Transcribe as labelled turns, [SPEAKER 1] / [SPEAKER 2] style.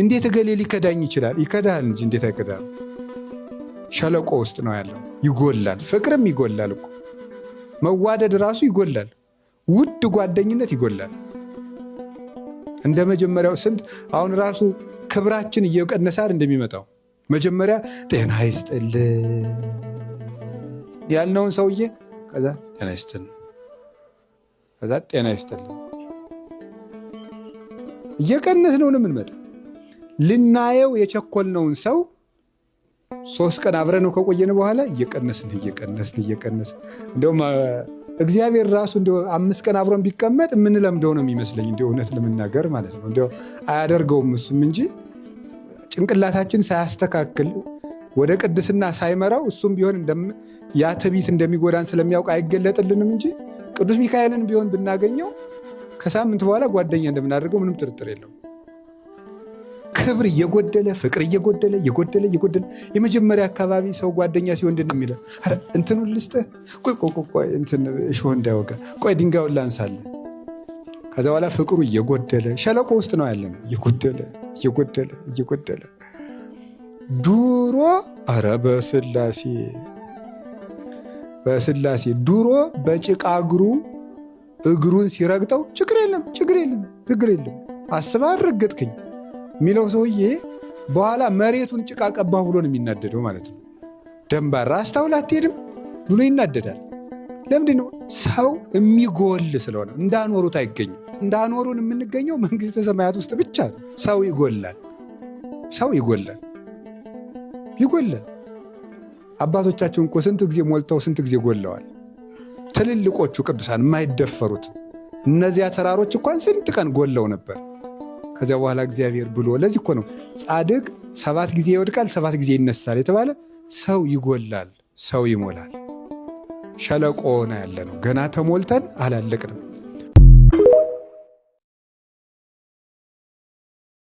[SPEAKER 1] እንዴት እገሌ ሊከዳኝ ይችላል? ይከዳል እንጂ እንዴት አይከዳም? ሸለቆ ውስጥ ነው ያለው። ይጎላል። ፍቅርም ይጎላል እኮ መዋደድ ራሱ ይጎላል። ውድ ጓደኝነት ይጎላል። እንደ መጀመሪያው ስንት አሁን ራሱ ክብራችን እየቀነሳር እንደሚመጣው መጀመሪያ ጤና ይስጥልን ያልነውን ሰውዬ ከዛ ጤና ይስጥልን ከዛ ጤና ይስጥልን እየቀነስነው ነው የምንመጣው። ልናየው የቸኮልነውን ሰው 3 ቀን አብረነው ከቆየን በኋላ እየቀነስን እንደውም እግዚአብሔር ራሱ እንደው 5 ቀን አብሮን ቢቀመጥ የምንለምደው ነው የሚመስለኝ። እንደው እውነት ለመናገር ማለት ነው። እንደው አያደርገውም እሱም እንጂ ጭንቅላታችን ሳያስተካክል ወደ ቅድስና ሳይመራው እሱም ቢሆን ያ ትዕቢት እንደሚጎዳን ስለሚያውቅ አይገለጥልንም እንጂ ቅዱስ ሚካኤልን ቢሆን ብናገኘው ከሳምንት በኋላ ጓደኛ እንደምናደርገው ምንም ጥርጥር የለውም። ክብር እየጎደለ ፍቅር እየጎደለ የመጀመሪያ አካባቢ ሰው ጓደኛ ሲሆን እንደሚለው እንትኑን ልስጥህ፣ ቆይ እንትን እሾህ እንዳይወጋ፣ ቆይ ድንጋዩን ላንሳለን። ከዛ በኋላ ፍቅሩ እየጎደለ ሸለቆ ውስጥ ነው ያለነው። እየጎደለ ዱሮ ኧረ በስላሴ ዱሮ በጭቃ እግሩን ሲረግጠው ችግር የለም አስባ ረገጥክኝ የሚለው ሰውዬ በኋላ መሬቱን ጭቃ ቀባ ብሎ ነው የሚናደደው ማለት ነው። ደንባራ አስታውል አትሄድም ብሎ ይናደዳል። ለምንድን ነው? ሰው የሚጎል ስለሆነ። እንዳኖሩት አይገኝም። እንዳኖሩን የምንገኘው መንግሥተ ሰማያት ውስጥ ብቻ ነው። ሰው ይጎላል። አባቶቻችን እኮ ስንት ጊዜ ሞልተው ስንት ጊዜ ጎለዋል። ትልልቆቹ ቅዱሳን የማይደፈሩት እነዚያ ተራሮች እንኳን ስንት ቀን ጎለው ነበር። ከዚያ በኋላ እግዚአብሔር ብሎ ለዚህ እኮ ነው ጻድቅ 7 ጊዜ ይወድቃል 7 ጊዜ ይነሳል የተባለ። ሰው ይጎላል፣ ሰው ይሞላል። ሸለቆ ነው ያለ ነው። ገና ተሞልተን አላለቅንም።